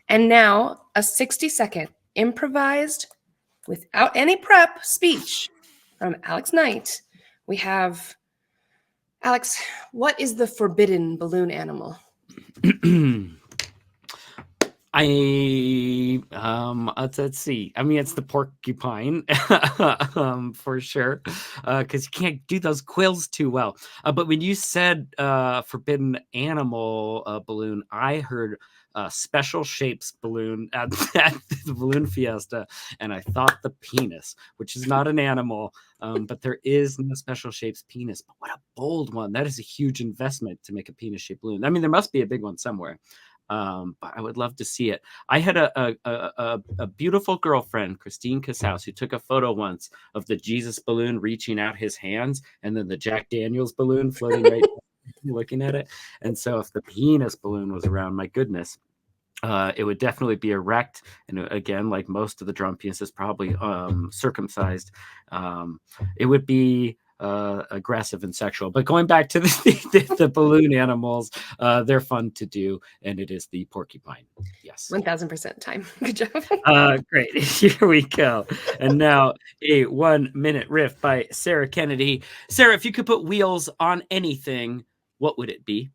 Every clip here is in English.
And now a 60-second improvised, without any prep, speech from Alex Knight. We have, Alex, what is the forbidden balloon animal? Let's see. I mean, it's the porcupine, for sure, because you can't do those quills too well. But when you said forbidden animal balloon, I heard special shapes balloon at the balloon fiesta, and I thought the penis, which is not an animal, but there is no special shapes penis. But what a bold one! That is a huge investment to make a penis-shaped balloon. I mean, there must be a big one somewhere. But I would love to see it. I had a beautiful girlfriend, Christine Cassaus, who took a photo once of the Jesus balloon reaching out his hands, and then the Jack Daniels balloon floating right looking at it. And so if the penis balloon was around, my goodness, it would definitely be erect. And again, like most of the drum penises, probably circumcised. It would be aggressive and sexual. But going back to the balloon animals, they're fun to do, and it is the porcupine. Yes. 1000% time. Good job. Great. Here we go. And now a 1-minute riff by Sarah Kennedy. Sarah, if you could put wheels on anything, what would it be?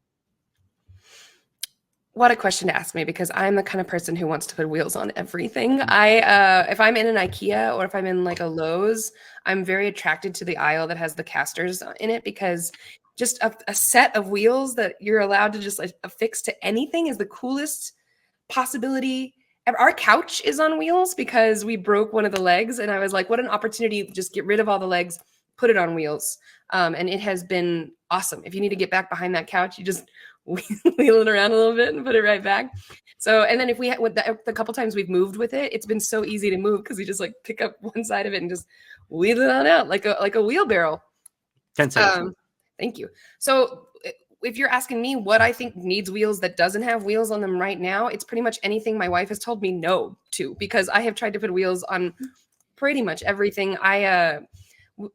What a question to ask me, because I'm the kind of person who wants to put wheels on everything. If I'm in an IKEA or if I'm in like a Lowe's, I'm very attracted to the aisle that has the casters in it, because just a set of wheels that you're allowed to just affix to anything is the coolest possibility. Our couch is on wheels because we broke one of the legs, and I was like, what an opportunity to just get rid of all the legs, put it on wheels. And it has been awesome. If you need to get back behind that couch, you just wheel it around a little bit and put it right back. So, and then if we had the couple times we've moved with it, it's been so easy to move because we just like pick up one side of it and just wheel it on out like a wheelbarrow. 10 seconds. Thank you. So if you're asking me what I think needs wheels that doesn't have wheels on them right now, it's pretty much anything my wife has told me no to, because I have tried to put wheels on pretty much everything.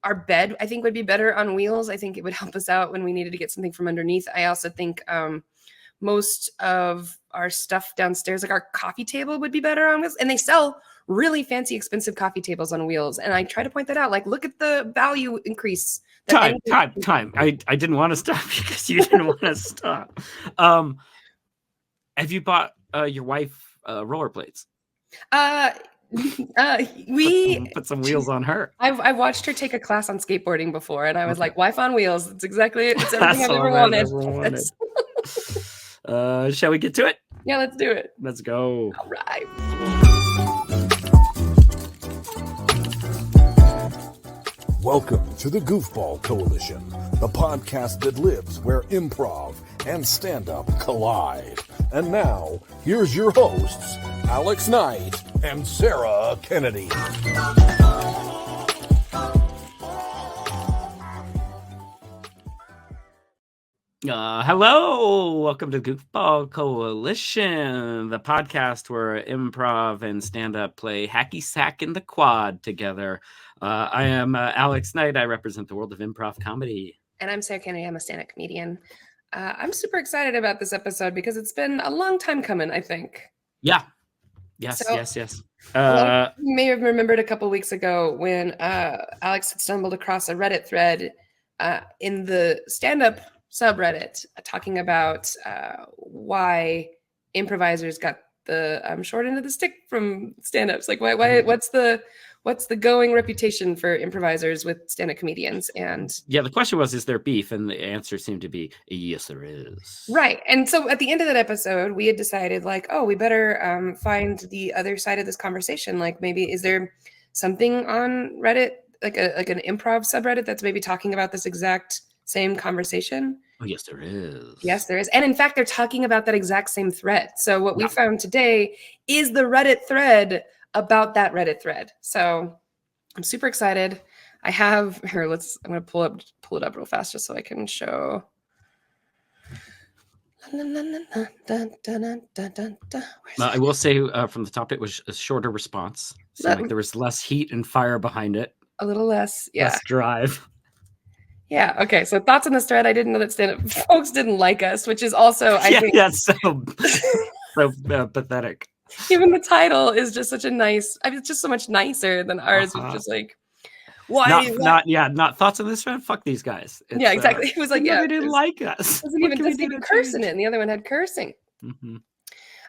Our bed, I think, would be better on wheels. I think it would help us out when we needed to get something from underneath. I also think most of our stuff downstairs, like our coffee table, would be better on wheels. And they sell really fancy, expensive coffee tables on wheels. And I try to point that out. Like, look at the value increase. Time. I didn't want to stop because you didn't want to stop. Have you bought your wife rollerblades? We put some wheels on her. I've watched her take a class on skateboarding before, and I was like, wife on wheels. It's exactly it. It's everything I've ever wanted. Shall we get to it? Yeah, let's do it. Let's go. All right. Welcome to the Goofball Coalition, the podcast that lives where improv and stand-up collide. And now, here's your hosts, Alex Knight and Sarah Kennedy. Hello, welcome to Goofball Coalition, the podcast where improv and stand-up play hacky sack in the quad together. I am Alex Knight. I represent the world of improv comedy. And I'm Sarah Kennedy. I'm a stand-up comedian. I'm super excited about this episode because it's been a long time coming, I think. Yeah. Yes. You may have remembered a couple weeks ago when Alex had stumbled across a Reddit thread in the stand-up subreddit talking about why improvisers got the short end of the stick from stand-ups. Like, what's the going reputation for improvisers with stand-up comedians? And yeah, the question was, is there beef? And the answer seemed to be, yes, there is. Right. And so at the end of that episode, we had decided, like, oh, we better find the other side of this conversation. Like, maybe is there something on Reddit, like an improv subreddit that's maybe talking about this exact same conversation? Oh, yes, there is. Yes, there is. And in fact, they're talking about that exact same thread. So what we found today is the Reddit thread about that Reddit thread. So I'm super excited. I have here, I'm going to pull it up real fast just so I can show. I will say from the top, it was a shorter response. So like there was less heat and fire behind it. A little less, yeah. Less drive. Yeah. Okay. So thoughts on this thread? I didn't know that stand-up folks didn't like us, which is also I think so pathetic. Even the title is just such a nice. I mean, it's just so much nicer than ours. It's just like, why? Not thoughts on this one. Fuck these guys. Yeah, exactly. It was like, they didn't like us. Doesn't even curse in it, and the other one had cursing. Mm-hmm.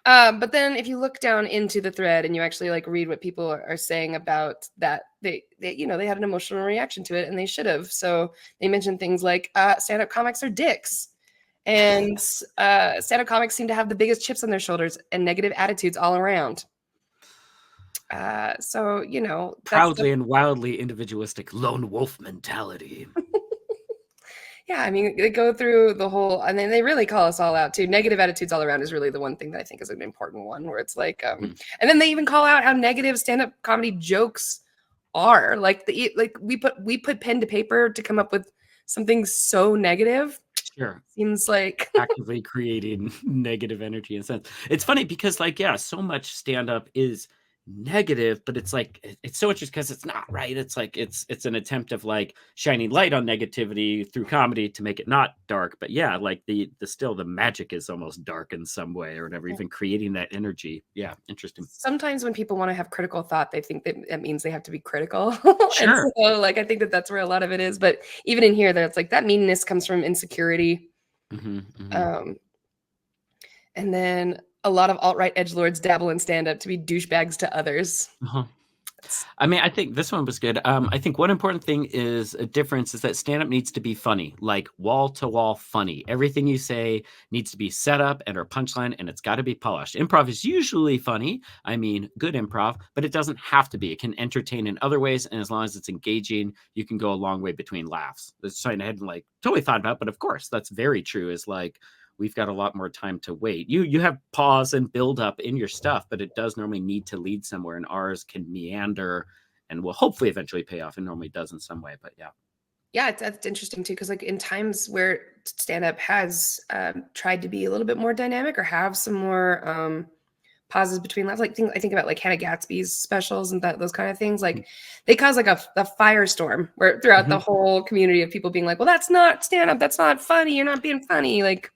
But then if you look down into the thread and you actually like read what people are saying about that, they had an emotional reaction to it, and they should have. So they mentioned things like stand-up comics are dicks, and stand-up comics seem to have the biggest chips on their shoulders and negative attitudes all around. So proudly and wildly individualistic lone wolf mentality. Yeah, I mean, they go through the whole, and then they really call us all out too. Negative attitudes all around is really the one thing that I think is an important one, where it's like, and then they even call out how negative stand-up comedy jokes are. Like we put pen to paper to come up with something so negative. Sure. Seems like actively creating negative energy in a sense. It's funny because so much stand-up is negative, but it's like it's so interesting because it's not right. It's like it's an attempt of like shining light on negativity through comedy to make it not dark. But yeah, like the magic is almost dark in some way or whatever, even creating that energy. Yeah, interesting. Sometimes when people want to have critical thought, they think that means they have to be critical. Sure. And so, like, I think that's where a lot of it is. But even in here, that's like that meanness comes from insecurity. And then a lot of alt-right edgelords dabble in stand-up to be douchebags to others. I mean, I think this one was good. I think one important thing is a difference is that stand-up needs to be funny, like wall-to-wall funny. Everything you say needs to be set up and or punchline, and it's got to be polished. Improv is usually funny. I mean, good improv, but it doesn't have to be. It can entertain in other ways, and as long as it's engaging, you can go a long way between laughs. That's something I hadn't like totally thought about, but of course, that's very true. Is like, we've got a lot more time to wait. You have pause and build up in your stuff, but it does normally need to lead somewhere, and ours can meander and will hopefully eventually pay off, and normally does in some way. But yeah, that's interesting too, because like in times where stand-up has tried to be a little bit more dynamic or have some more pauses between laughs, like I think about like Hannah Gatsby's specials and those kind of things, like they cause like a firestorm where throughout the whole community of people being like, well, that's not stand-up, that's not funny, you're not being funny, like.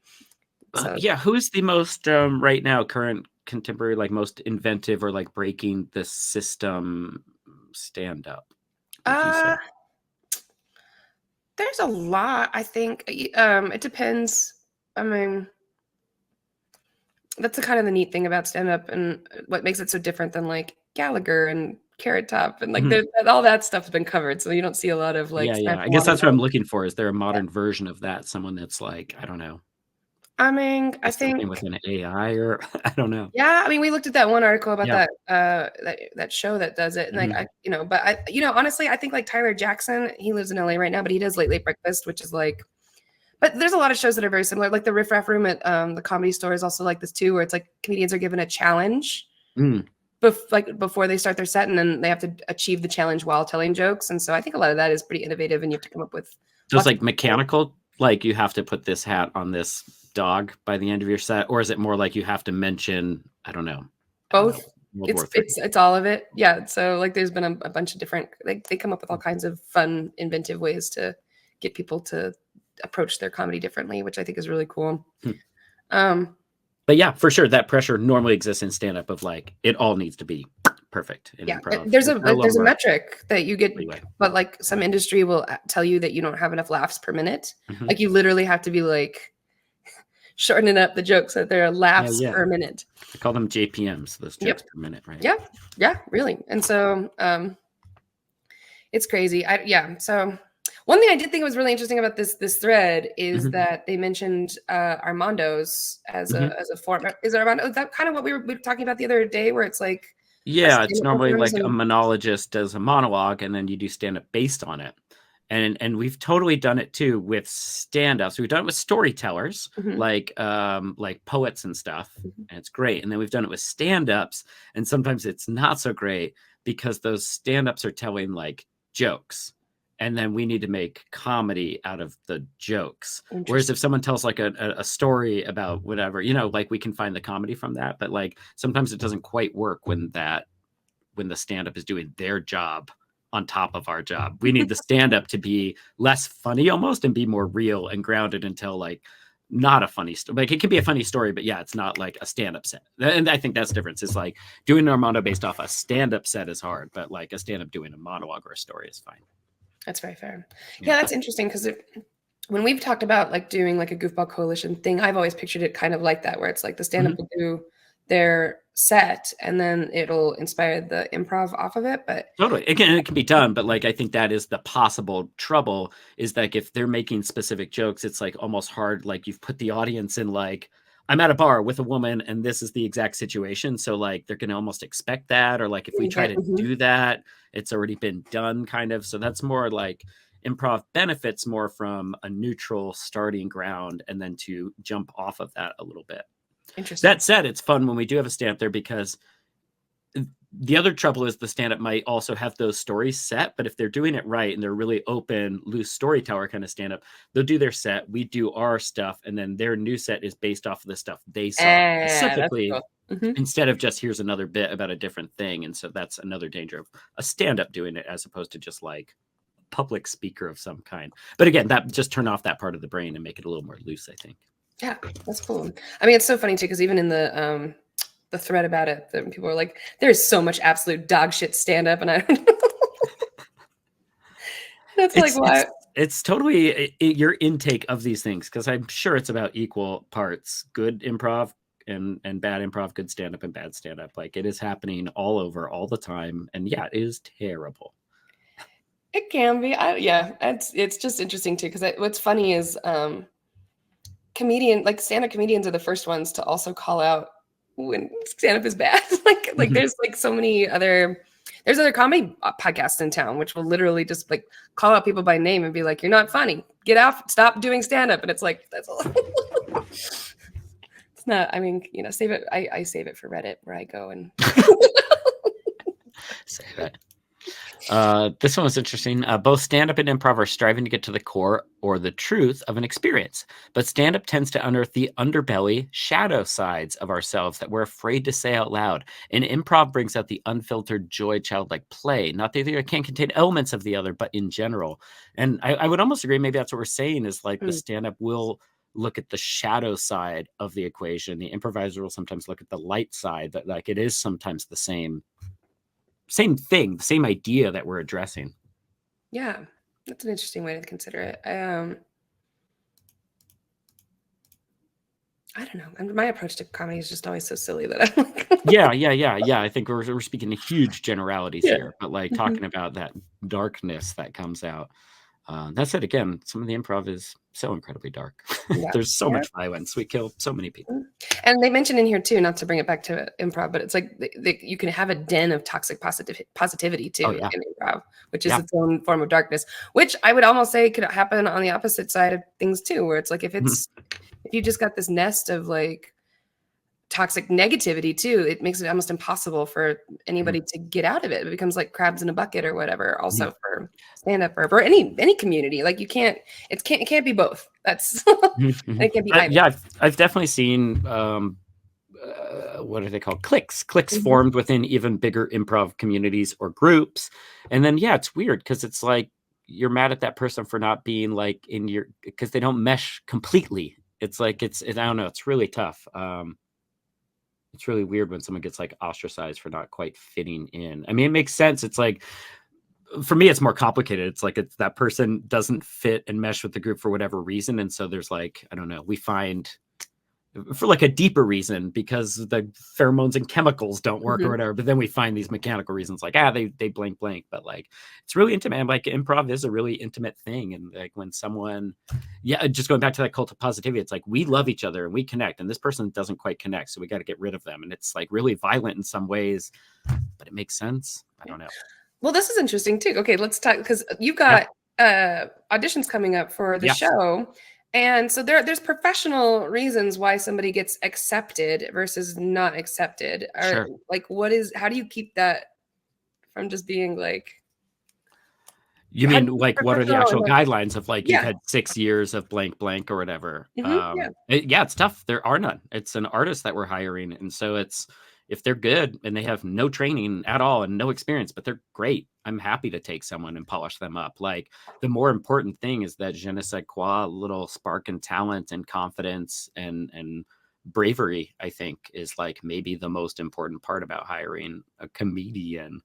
So. Who's the most right now current contemporary, like most inventive or like breaking the system stand up? There's a lot, I think. It depends. I mean, that's the kind of the neat thing about stand up and what makes it so different than like Gallagher and Carrot Top and like all that stuff has been covered, so you don't see a lot of like. Yeah. I guess that's what I'm looking for. Is there a modern version of that? Someone that's like, I don't know. I mean, I think with an AI or I don't know. Yeah, I mean, we looked at that one article about that show that does it, and like honestly, I think like Tyler Jackson, he lives in LA right now, but he does Late Breakfast, which is like, but there's a lot of shows that are very similar. Like the Riff Raff Room at the Comedy Store is also like this too, where it's like comedians are given a challenge before they start their set, and then they have to achieve the challenge while telling jokes. And so I think a lot of that is pretty innovative, and you have to come up with. So it's like mechanical, like you have to put this hat on this dog by the end of your set, or is it more like you have to mention, I don't know, both? It's all of it. Yeah. So like there's been a bunch of different, like they come up with all kinds of fun, inventive ways to get people to approach their comedy differently, which I think is really cool. But yeah, for sure, that pressure normally exists in stand-up of like it all needs to be perfect. Improv. There's a metric that you get, but like some industry will tell you that you don't have enough laughs per minute. Like you literally have to be like shortening up the jokes so that there are laughs per minute. I call them JPMs, those jokes per minute, right? Yeah, really. And so it's crazy. So one thing I did think was really interesting about this thread is that they mentioned Armando's as a form. Is that kind of what we were talking about the other day, where it's like it's normally like a monologist does a monologue and then you do stand up based on it. And we've totally done it too with stand-ups. We've done it with storytellers, like poets and stuff, and it's great. And then we've done it with stand-ups, and sometimes it's not so great because those stand-ups are telling like jokes, and then we need to make comedy out of the jokes. Whereas if someone tells like a story about whatever, like we can find the comedy from that, but like sometimes it doesn't quite work when the stand-up is doing their job on top of our job. We need the stand-up to be less funny almost and be more real and grounded until like not a funny story. Like, it can be a funny story, but yeah, it's not like a stand-up set. And I think that's the difference. It's like doing an Armando based off a stand-up set is hard, but like a stand-up doing a monologue or a story is fine. That's very fair. Yeah, that's interesting because when we've talked about like doing like a Goofball Coalition thing, I've always pictured it kind of like that, where it's like the stand-up will do their set and then it'll inspire the improv off of it. But totally, again, it can be done, but like I think that is the possible trouble, is like if they're making specific jokes, it's like almost hard, like you've put the audience in like, I'm at a bar with a woman and this is the exact situation, so like they're gonna almost expect that, or like if we try to do that, it's already been done, kind of. So that's more like improv benefits more from a neutral starting ground and then to jump off of that a little bit. Interesting. That said, it's fun when we do have a stand-up there, because the other trouble is the stand-up might also have those stories set, but if they're doing it right and they're really open, loose storyteller kind of stand-up, they'll do their set, we do our stuff, and then their new set is based off of the stuff they saw specifically, instead of just here's another bit about a different thing. And so that's another danger of a stand-up doing it, as opposed to just like public speaker of some kind. But again, that just turn off that part of the brain and make it a little more loose, I think. Yeah, that's cool. I mean, it's so funny too, because even in the thread about it, that people are like, "There's so much absolute dog shit stand up," and I don't know. That's like what it's totally your intake of these things, because I'm sure it's about equal parts good improv and bad improv, good stand up and bad stand up. Like, it is happening all over all the time, and yeah, it is terrible. It can be. Yeah, it's just interesting too, because what's funny is stand-up comedians are the first ones to also call out when stand-up is bad. like there's like so many other comedy podcasts in town which will literally just like call out people by name and be like, "You're not funny. Get off. Stop doing stand-up." And it's like, that's all. It's not. I mean, save it. I save it for Reddit, where I go and say that. This one was interesting. Both stand-up and improv are striving to get to the core or the truth of an experience, but stand-up tends to unearth the underbelly, shadow sides of ourselves that we're afraid to say out loud. And improv brings out the unfiltered joy, childlike play. Not that either can't contain elements of the other, but in general. And I would almost agree, maybe that's what we're saying, is like the stand-up will look at the shadow side of the equation. The improviser will sometimes look at the light side, that like it is sometimes the same thing, the same idea that we're addressing. Yeah, that's an interesting way to consider it. I don't know. My approach to comedy is just always so silly that I'm like, yeah. I think we're speaking in huge generalities here, but like talking about that darkness that comes out. That said, again, some of the improv is so incredibly dark. Yeah. There's so much violence. We kill so many people. And they mentioned in here too, not to bring it back to improv, but it's like you can have a den of toxic positivity too in improv, which is its own form of darkness, which I would almost say could happen on the opposite side of things too, where it's like if you just got this nest of like toxic negativity too, it makes it almost impossible for anybody to get out of it. It becomes like crabs in a bucket or whatever. Also for stand-up or for any community, like it can't be both. That's it can be either. Yeah, I've definitely seen what are they called, cliques formed within even bigger improv communities or groups. And then it's weird because it's like you're mad at that person for not being like in your, because they don't mesh completely. It's like I don't know, it's really tough. It's really weird when someone gets like ostracized for not quite fitting in. I mean, it makes sense. It's like, for me, it's more complicated. It's like that person doesn't fit and mesh with the group for whatever reason. And so there's like, I don't know, we find for like a deeper reason because the pheromones and chemicals don't work or whatever. But then we find these mechanical reasons like, they blank. But like, it's really intimate. And like improv is a really intimate thing. And like when someone, just going back to that cult of positivity, it's like, we love each other and we connect and this person doesn't quite connect. So we got to get rid of them. And it's like really violent in some ways, but it makes sense. I don't know. Well, this is interesting too. Okay, let's talk, because you've got auditions coming up for the show. And so there's professional reasons why somebody gets accepted versus not accepted. Or like, how do you keep that from just being like, you mean like what are the actual guidelines of like you've had 6 years of blank or whatever? It's tough. There are none. It's an artist that we're hiring. And so it's if they're good and they have no training at all and no experience, but they're great, I'm happy to take someone and polish them up. Like, the more important thing is that je ne sais quoi, little spark and talent and confidence and bravery, I think, is like maybe the most important part about hiring a comedian.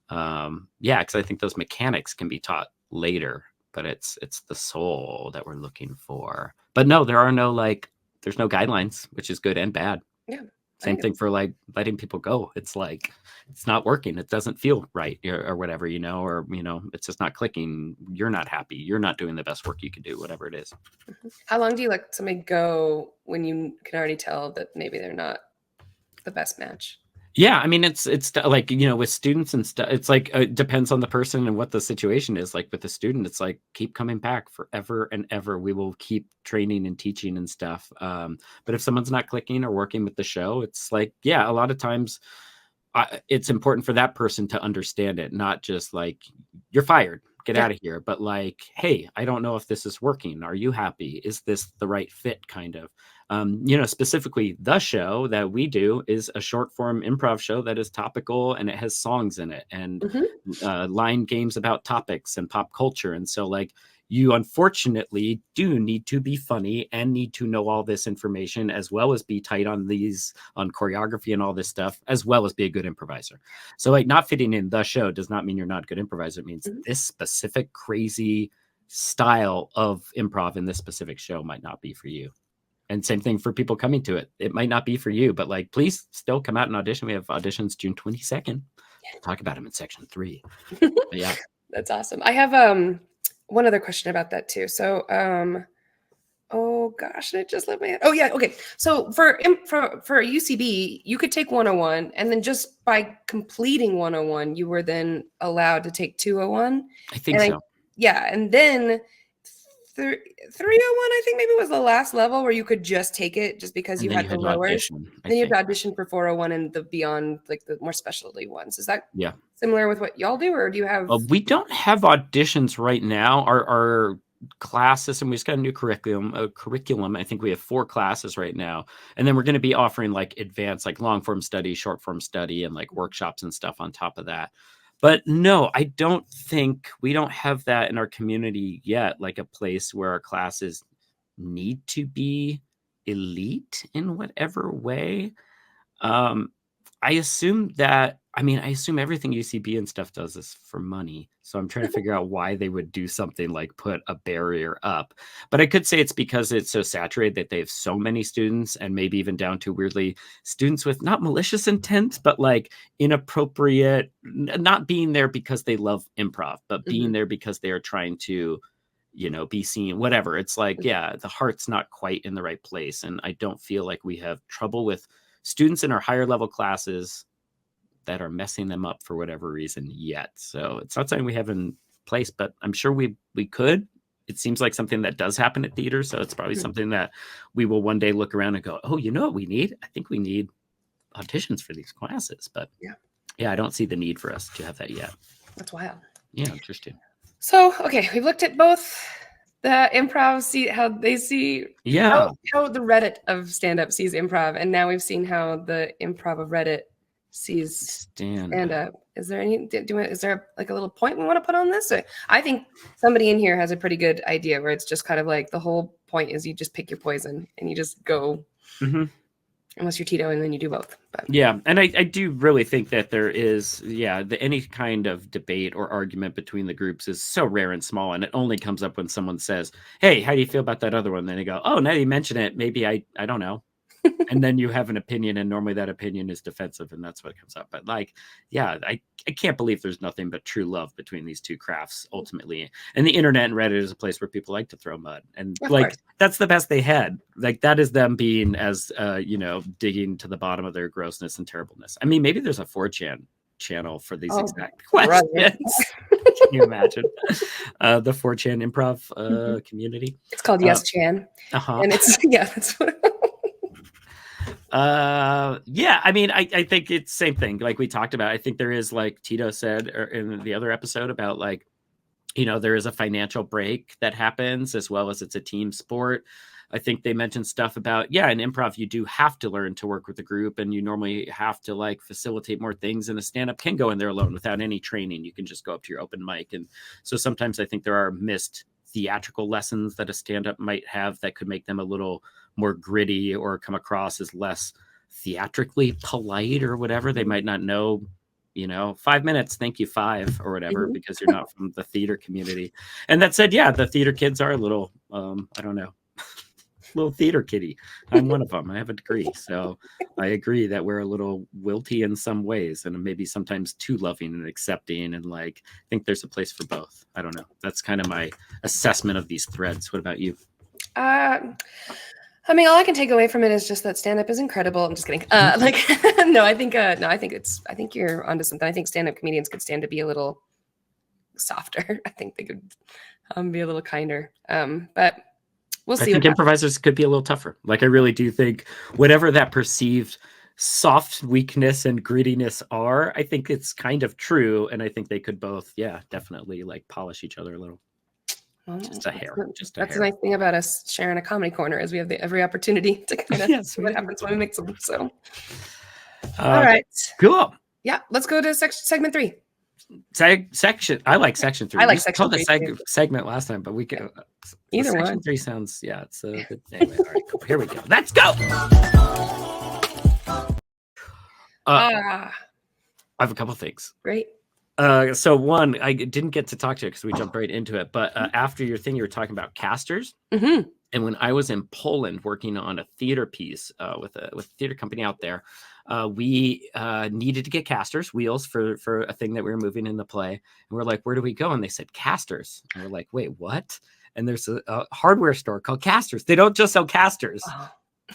Because I think those mechanics can be taught later, but it's the soul that we're looking for. But no, there's no guidelines, which is good and bad. Yeah. Same thing for like letting people go. It's like, it's not working. It doesn't feel right or whatever, or, it's just not clicking. You're not happy. You're not doing the best work you could do, whatever it is. How long do you let somebody go when you can already tell that maybe they're not the best match? Yeah, I mean, it's like, with students and stuff, it's like, it depends on the person and what the situation is. Like with the student, it's like, keep coming back forever and ever. We will keep training and teaching and stuff. But if someone's not clicking or working with the show, it's like, yeah, a lot of times it's important for that person to understand it, not just like, you're fired, get out of here, but like, hey, I don't know if this is working. Are you happy? Is this the right fit, kind of? Specifically, the show that we do is a short form improv show that is topical, and it has songs in it and line games about topics and pop culture. And so, like, you unfortunately do need to be funny and need to know all this information, as well as be tight on choreography and all this stuff, as well as be a good improviser. So like, not fitting in the show does not mean you're not a good improviser. It means this specific crazy style of improv in this specific show might not be for you. And same thing for people coming to it. It might not be for you, but like, please still come out and audition. We have auditions June 22nd. We'll talk about them in section 3. Yeah. That's awesome. I have one other question about that too. So, oh gosh, it just left my head. Oh yeah, okay. So for UCB, you could take 101, and then just by completing 101, you were then allowed to take 201. I think so. And then 301, I think maybe was the last level where you could just take it just because you had the lowers. Then you had to audition for 401 and the beyond, like the more specialty ones. Is that similar with what y'all do, or do you have? We don't have auditions right now. Our class system, we just got a new curriculum. I think we have 4 classes right now, and then we're going to be offering like advanced, like long form study, short form study, and like workshops and stuff on top of that. But no, I don't think we don't have that in our community yet, like a place where our classes need to be elite in whatever way. I assume everything UCB and stuff does is for money. So I'm trying to figure out why they would do something like put a barrier up. But I could say it's because it's so saturated that they have so many students, and maybe even down to weirdly students with not malicious intent, but like inappropriate, not being there because they love improv, but being there because they are trying to, be seen, whatever. It's like, the heart's not quite in the right place. And I don't feel like we have trouble with students in our higher level classes that are messing them up for whatever reason yet. So it's not something we have in place, but I'm sure we could. It seems like something that does happen at theater. So it's probably something that we will one day look around and go, oh, you know what we need? I think we need auditions for these classes. But I don't see the need for us to have that yet. That's wild. Yeah, interesting. So, okay, we've looked at both the improv, see how they see how the Reddit of stand-up sees improv, and now we've seen how the improv of Reddit sees stand-up. Is there is there like a little point we want to put on this? I think somebody in here has a pretty good idea where it's just kind of like the whole point is you just pick your poison and you just go. Unless you're Tito, and then you do both. But. Yeah, and I do really think that there is, any kind of debate or argument between the groups is so rare and small, and it only comes up when someone says, hey, how do you feel about that other one? Then they go, oh, now you mention it, maybe I don't know. And then you have an opinion, and normally that opinion is defensive, and that's what comes up. But like, I can't believe there's nothing but true love between these two crafts ultimately. And the internet and Reddit is a place where people like to throw mud, and that's the best they had. Like, that is them being as digging to the bottom of their grossness and terribleness. I mean, maybe there's a 4chan channel for these exact questions. Can you imagine the 4chan improv community? It's called Yes Chan, and it's that's what. I mean, I think it's same thing. Like we talked about, I think there is, like Tito said in the other episode about like, there is a financial break that happens as well as it's a team sport. I think they mentioned stuff about, in improv, you do have to learn to work with a group, and you normally have to like facilitate more things, and a stand-up can go in there alone without any training. You can just go up to your open mic. And so sometimes I think there are missed theatrical lessons that a stand-up might have that could make them a little more gritty or come across as less theatrically polite or whatever. They might not know, 5 minutes, thank you, 5 or whatever, because you're not from the theater community. And that said, the theater kids are a little, I don't know, little theater kitty. I'm one of them. I have a degree. So I agree that we're a little wilty in some ways, and maybe sometimes too loving and accepting, and like, I think there's a place for both. I don't know. That's kind of my assessment of these threads. What about you? I mean, all I can take away from it is just that stand-up is incredible. I'm just kidding. No, I think you're onto something. I think stand-up comedians could stand to be a little softer. I think they could be a little kinder. But we'll see. I think improvisers could be a little tougher. Like, I really do think whatever that perceived soft weakness and grittiness are, I think it's kind of true. And I think they could both, definitely like polish each other a little. Just a hair. That's the nice thing about us sharing a comedy corner, is we have every opportunity to kind of see what happens when we mix them. So, all right, cool. Yeah, let's go to segment 3. Section. I like section 3. I like section 3. Segment last time, but we can either section one. 3 sounds. Yeah, it's a good. Anyway, all right, cool. Here we go. Let's go. I have a couple things. Great. So one, I didn't get to talk to it because we jumped right into it. But after your thing, you were talking about casters. Mm-hmm. And when I was in Poland working on a theater piece with a theater company out there, we needed to get casters, wheels for a thing that we were moving in the play. And we're like, where do we go? And they said casters. And we're like, wait, what? And there's a hardware store called Casters. They don't just sell casters. Oh.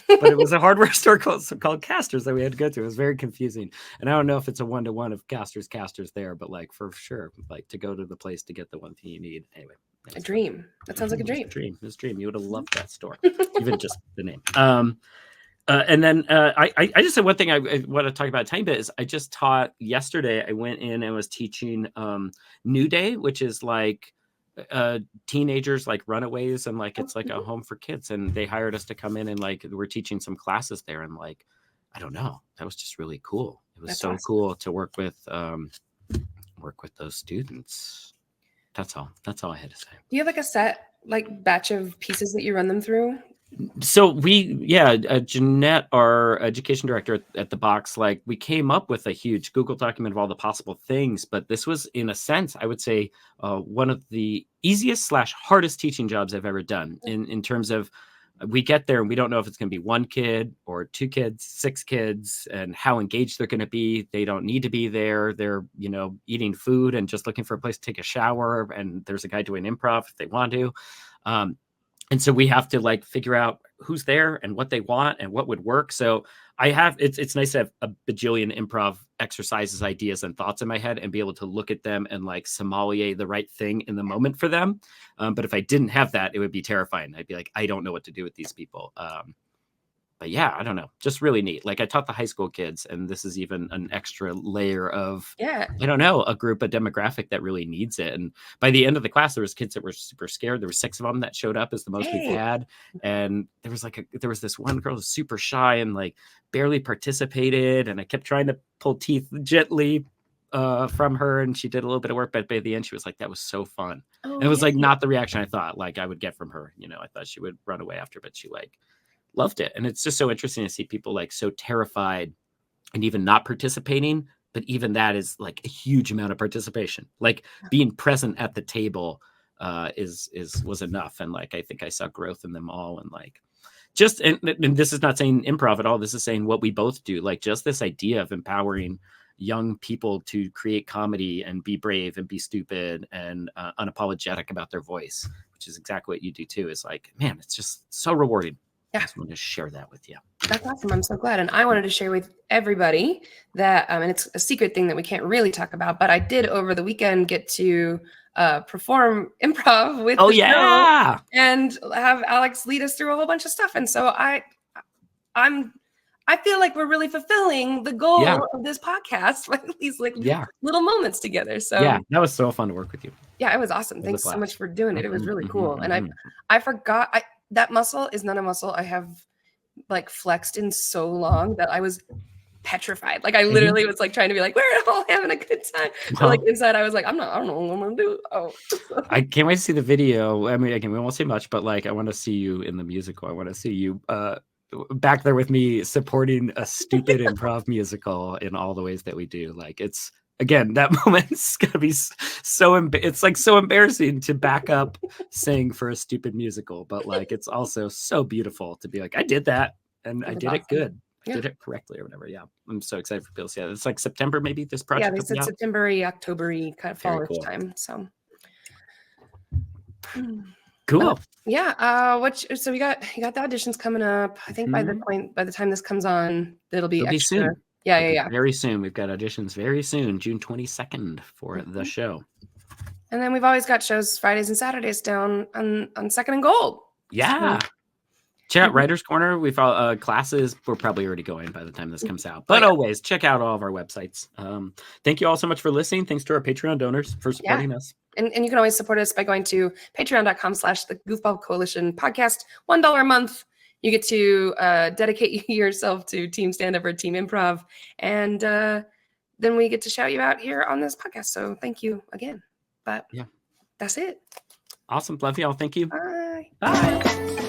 But it was a hardware store called Casters that we had to go to. It was very confusing. And I don't know if it's a 1-to-1 of casters there, but like for sure, like to go to the place to get the one thing you need. Anyway. A dream. That sounds like a dream. It was a dream. You would have loved that store, even just the name. And then I just said one thing I want to talk about a tiny bit is I just taught yesterday. I went in and was teaching New Day, which is like teenagers, like runaways, and like it's like a home for kids, and they hired us to come in and like we're teaching some classes there, and like I don't know, that was just really cool. It was awesome. Cool to work with those students. That's all I had to say. Do you have like a set batch of pieces that you run them through? So Jeanette, our education director at the box, like we came up with a huge Google document of all the possible things, but this was, in a sense, I would say one of the easiest / hardest teaching jobs I've ever done in terms of we get there and we don't know if it's going to be 1 kid or 2 kids, 6 kids, and how engaged they're going to be. They don't need to be there. They're, eating food and just looking for a place to take a shower. And there's a guy doing improv if they want to. And so we have to like figure out who's there and what they want and what would work. So it's nice to have a bajillion improv exercises, ideas, and thoughts in my head and be able to look at them and like sommelier the right thing in the moment for them. But if I didn't have that, it would be terrifying. I'd be like, I don't know what to do with these people. But yeah, I don't know, just really neat. Like I taught the high school kids, and this is even an extra layer of, I don't know, a group, a demographic that really needs it. And by the end of the class, there was kids that were super scared. There were 6 of them that showed up as the most we've had. And there was this one girl who was super shy and like barely participated. And I kept trying to pull teeth gently from her, and she did a little bit of work, but by the end she was like, that was so fun. And it was like not the reaction I thought like I would get from her. I thought she would run away after, but she like loved it. And it's just so interesting to see people like so terrified and even not participating, but even that is like a huge amount of participation. Like being present at the table was enough. And like I think I saw growth in them all. And like just and this is not saying improv at all, this is saying what we both do, like just this idea of empowering young people to create comedy and be brave and be stupid and unapologetic about their voice, which is exactly what you do too. Is like, man, it's just so rewarding. I just wanted to share that with you. That's awesome. I'm so glad. And I wanted to share with everybody that, and it's a secret thing that we can't really talk about, but I did over the weekend get to perform improv with and have Alex lead us through a whole bunch of stuff. And so I feel like we're really fulfilling the goal of this podcast with these little moments together. So that was so fun to work with you. Yeah, it was awesome. Thanks so much for doing it. It was really cool. And I forgot, that muscle is not a muscle I have like flexed in so long that I was petrified. Like I literally was like trying to be like, we're all having a good time. But like inside I was like, I don't know what I'm gonna do. Oh. I can't wait to see the video. I mean, again, we won't say much, but like I want to see you in the musical. I want to see you back there with me supporting a stupid improv musical in all the ways that we do. Like it's again, that moment's gonna be it's like so embarrassing to back up sing for a stupid musical, but like it's also so beautiful to be like, I did that and I did it good. I did it correctly or whatever. Yeah. I'm so excited for people to see it. It's like September, maybe this project. Yeah, they said September-y, October-y kind of fallish time. So cool. So you got the auditions coming up. I think by the time this comes on, it'll be extra. Soon. Yeah. Very soon. We've got auditions very soon, June 22nd for the show. And then we've always got shows Fridays and Saturdays down on Second and Gold. Yeah. So, check out Writers Corner. We've classes. We're probably already going by the time this comes out. But always check out all of our websites. Thank you all so much for listening. Thanks to our Patreon donors for supporting us. And you can always support us by going to patreon.com/the Goofball Coalition podcast. $1 a month. You get to dedicate yourself to team stand-up or team improv. And then we get to shout you out here on this podcast. So thank you again. But that's it. Awesome. Love y'all. Thank you. Bye. Bye.